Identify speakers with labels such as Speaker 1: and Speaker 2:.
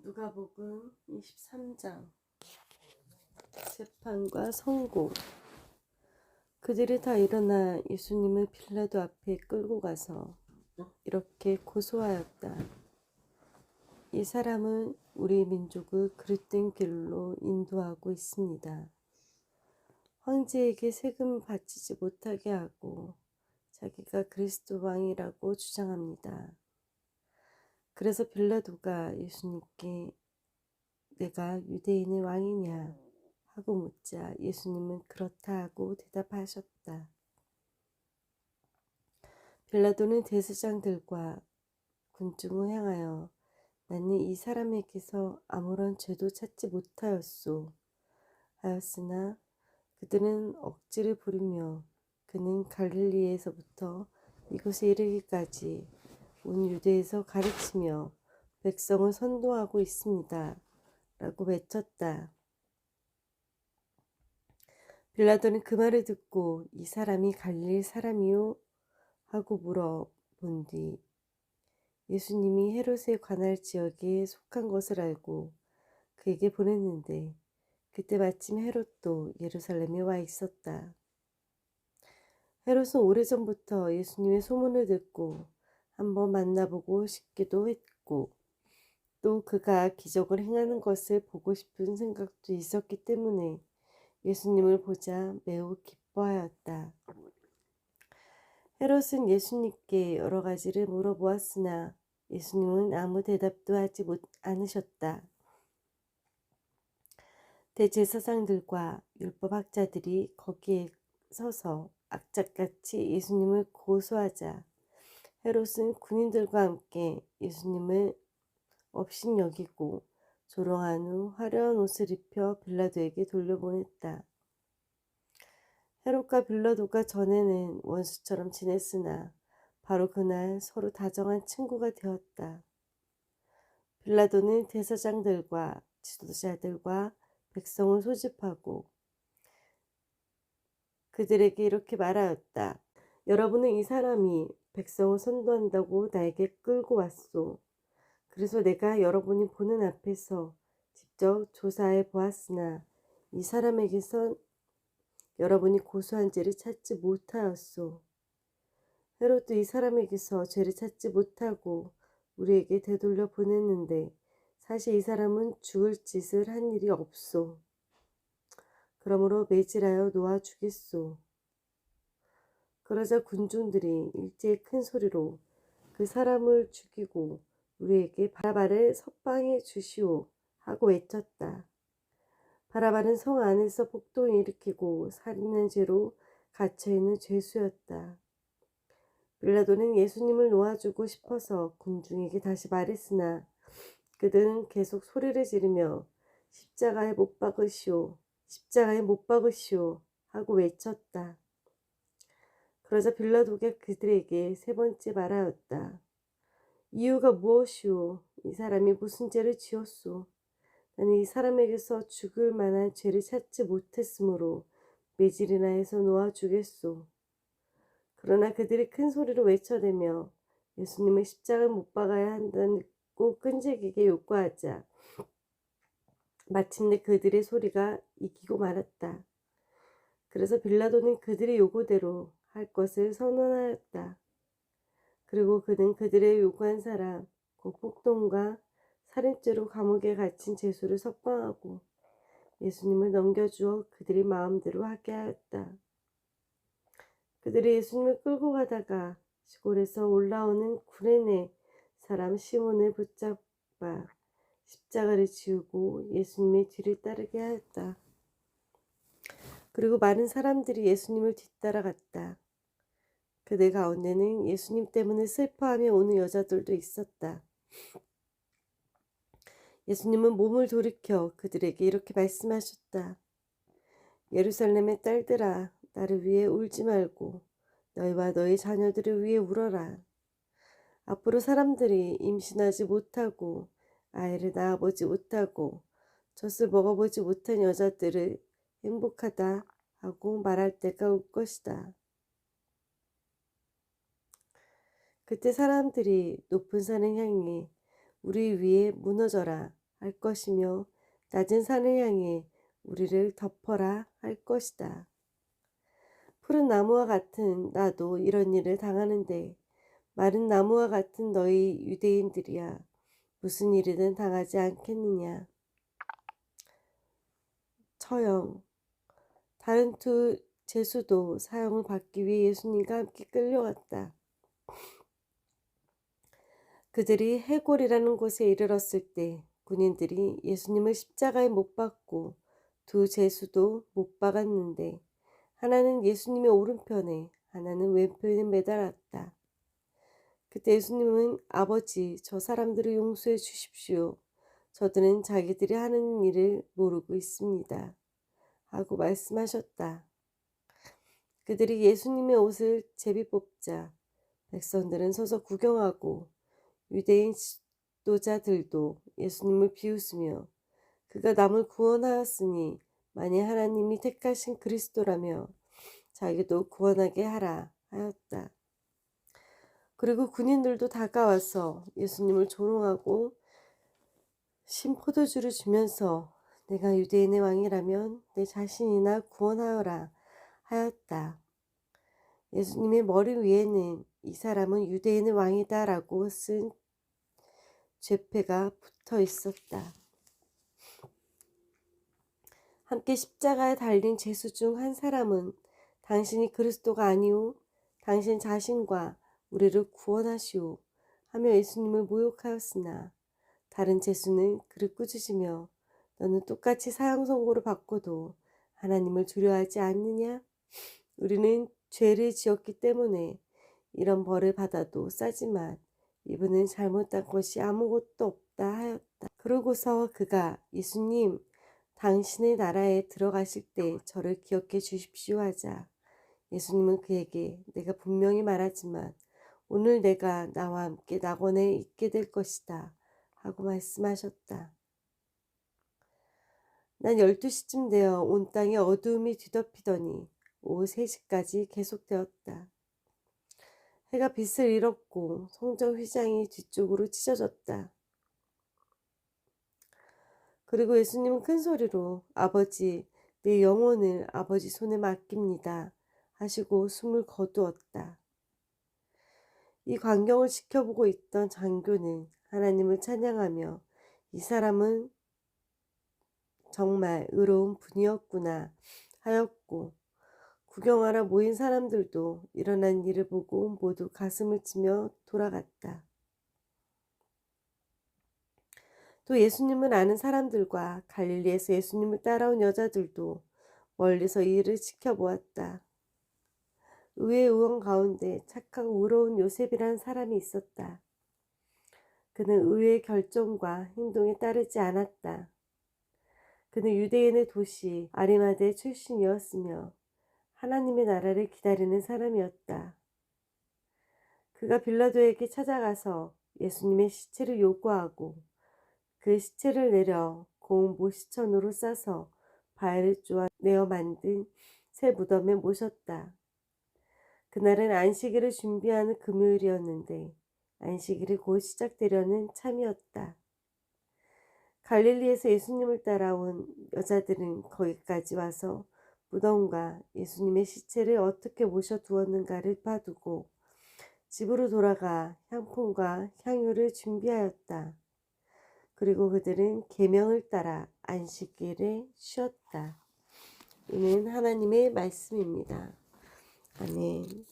Speaker 1: 누가복음 23장 재판과 선고. 그들이 다 일어나 예수님을 빌라도 앞에 끌고 가서 이렇게 고소하였다. 이 사람은 우리 민족을 그릇된 길로 인도하고 있습니다. 황제에게 세금 바치지 못하게 하고 자기가 그리스도 왕이라고 주장합니다. 그래서 빌라도가 예수님께 내가 유대인의 왕이냐 하고 묻자 예수님은 그렇다 하고 대답하셨다. 빌라도는 대제사장들과 군중을 향하여 나는 이 사람에게서 아무런 죄도 찾지 못하였소 하였으나 그들은 억지를 부리며 그는 갈릴리에서부터 이곳에 이르기까지 온 유대에서 가르치며 백성을 선동하고 있습니다 라고 외쳤다. 빌라도는 그 말을 듣고 이 사람이 갈릴리 사람이요? 하고 물어본 뒤 예수님이 헤롯에 관할 지역에 속한 것을 알고 그에게 보냈는데 그때 마침 헤롯도 예루살렘에 와 있었다. 헤롯은 오래전부터 예수님의 소문을 듣고 한번 만나보고 싶기도 했고 또 그가 기적을 행하는 것을 보고 싶은 생각도 있었기 때문에 예수님을 보자 매우 기뻐하였다. 헤롯은 예수님께 여러 가지를 물어보았으나 예수님은 아무 대답도 하지 않으셨다. 대제사장들과 율법학자들이 거기에 서서 악착같이 예수님을 고소하자 헤롯은 군인들과 함께 예수님을 업신여기고 조롱한 후 화려한 옷을 입혀 빌라도에게 돌려보냈다. 헤롯과 빌라도가 전에는 원수처럼 지냈으나 바로 그날 서로 다정한 친구가 되었다. 빌라도는 대제사장들과 지도자들과 백성을 소집하고 그들에게 이렇게 말하였다. 여러분은 이 사람이 백성을 선동한다고 나에게 끌고 왔소. 그래서 내가 여러분이 보는 앞에서 직접 조사해 보았으나 이 사람에게선 여러분이 고소한 죄를 찾지 못하였소. 헤롯도 이 사람에게서 죄를 찾지 못하고 우리에게 되돌려 보냈는데 사실 이 사람은 죽을 짓을 한 일이 없소. 그러므로 매질하여 놓아 주겠소. 그러자 군중들이 일제히 큰 소리로 그 사람을 죽이고 우리에게 바라바를 석방해 주시오 하고 외쳤다. 바라바는 성 안에서 폭동을 일으키고 살인한 죄로 갇혀있는 죄수였다. 빌라도는 예수님을 놓아주고 싶어서 군중에게 다시 말했으나 그들은 계속 소리를 지르며 십자가에 못 박으시오, 십자가에 못 박으시오 하고 외쳤다. 그러자 빌라도가 그들에게 세 번째 말하였다. 이유가 무엇이오? 이 사람이 무슨 죄를 지었소? 나는 이 사람에게서 죽을 만한 죄를 찾지 못했으므로 매질이나 해서 놓아주겠소. 그러나 그들이 큰 소리로 외쳐대며 예수님을 십자가에 못 박아야 한다고 끈질기게 요구하자 마침내 그들의 소리가 이기고 말았다. 그래서 빌라도는 그들의 요구대로 할 것을 선언하였다. 그리고 그는 그들의 요구한 사람, 곧 폭동과 살인죄로 감옥에 갇힌 죄수를 석방하고 예수님을 넘겨주어 그들이 마음대로 하게 하였다. 그들이 예수님을 끌고 가다가 시골에서 올라오는 구레네 사람 시몬을 붙잡아 십자가를 지우고 예수님의 뒤를 따르게 하였다. 그리고 많은 사람들이 예수님을 뒤따라갔다. 그들 가운데는 예수님 때문에 슬퍼하며 오는 여자들도 있었다. 예수님은 몸을 돌이켜 그들에게 이렇게 말씀하셨다. 예루살렘의 딸들아, 나를 위해 울지 말고 너희와 너희 자녀들을 위해 울어라. 앞으로 사람들이 임신하지 못하고 아이를 낳아보지 못하고 젖을 먹어보지 못한 여자들을 행복하다 하고 말할 때가 올 것이다. 그때 사람들이 높은 산을 향해 우리 위에 무너져라 할 것이며 낮은 산을 향해 우리를 덮어라 할 것이다. 푸른 나무와 같은 나도 이런 일을 당하는데 마른 나무와 같은 너희 유대인들이야 무슨 일이든 당하지 않겠느냐. 처형. 다른 두 제수도 사형을 받기 위해 예수님과 함께 끌려갔다. 그들이 해골이라는 곳에 이르렀을 때 군인들이 예수님을 십자가에 못 박고 두 제수도 못 박았는데 하나는 예수님의 오른편에 하나는 왼편에 매달았다. 그때 예수님은 아버지 저 사람들을 용서해 주십시오. 저들은 자기들이 하는 일을 모르고 있습니다. 하고 말씀하셨다. 그들이 예수님의 옷을 제비 뽑자 백성들은 서서 구경하고 유대인 지도자들도 예수님을 비웃으며 그가 남을 구원하였으니 만일 하나님이 택하신 그리스도라며 자기도 구원하게 하라 하였다. 그리고 군인들도 다가와서 예수님을 조롱하고 신 포도주를 주면서 내가 유대인의 왕이라면 내 자신이나 구원하여라 하였다. 예수님의 머리 위에는 이 사람은 유대인의 왕이다 라고 쓴 죄패가 붙어 있었다. 함께 십자가에 달린 제수 중 한 사람은 당신이 그리스도가 아니오 당신 자신과 우리를 구원하시오 하며 예수님을 모욕하였으나 다른 제수는 그를 꾸짖으며 너는 똑같이 사형 선고를 받고도 하나님을 두려워하지 않느냐? 우리는 죄를 지었기 때문에 이런 벌을 받아도 싸지만 이분은 잘못한 것이 아무것도 없다 하였다. 그러고서 그가 예수님 당신의 나라에 들어가실 때 저를 기억해 주십시오 하자 예수님은 그에게 내가 분명히 말하지만 오늘 내가 나와 함께 낙원에 있게 될 것이다 하고 말씀하셨다. 난 12시쯤 되어 온 땅에 어두움이 뒤덮이더니 오후 3시까지 계속되었다. 해가 빛을 잃었고 성전 휘장이 뒤쪽으로 찢어졌다. 그리고 예수님은 큰 소리로 아버지 내 영혼을 아버지 손에 맡깁니다 하시고 숨을 거두었다. 이 광경을 지켜보고 있던 장교는 하나님을 찬양하며 이 사람은 정말 의로운 분이었구나 하였고 구경하러 모인 사람들도 일어난 일을 보고 모두 가슴을 치며 돌아갔다. 또 예수님을 아는 사람들과 갈릴리에서 예수님을 따라온 여자들도 멀리서 이 일을 지켜보았다. 의의 의원 가운데 착하고 의로운 요셉이라는 사람이 있었다. 그는 의의 결정과 행동에 따르지 않았다. 그는 유대인의 도시 아리마대 출신이었으며 하나님의 나라를 기다리는 사람이었다. 그가 빌라도에게 찾아가서 예수님의 시체를 요구하고 그 시체를 내려 고운 모시천으로 싸서 바위를 쪼아 내어 만든 새 무덤에 모셨다. 그날은 안식일을 준비하는 금요일이었는데 안식일이 곧 시작되려는 참이었다. 갈릴리에서 예수님을 따라온 여자들은 거기까지 와서 무덤과 예수님의 시체를 어떻게 모셔두었는가를 봐두고 집으로 돌아가 향품과 향유를 준비하였다. 그리고 그들은 계명을 따라 안식일에 쉬었다. 이는 하나님의 말씀입니다. 아멘.